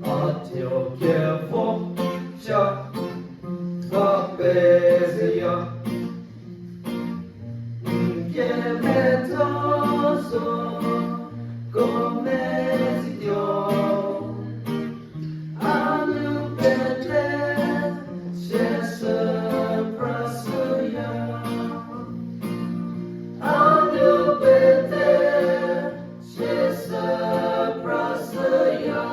어떻게 복잡 덕배세요 que metoso cometió anu pete prasaya anu pete prasaya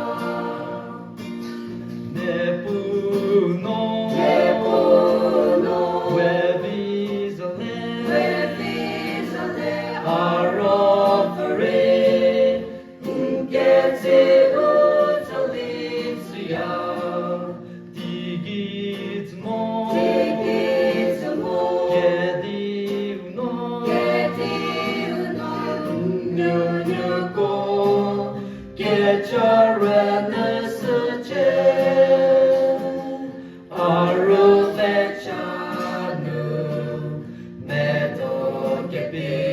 nepuno our offering, get it utalizia, digit mo, nunuko, get your renaissance, aru vechanu, medo kepi.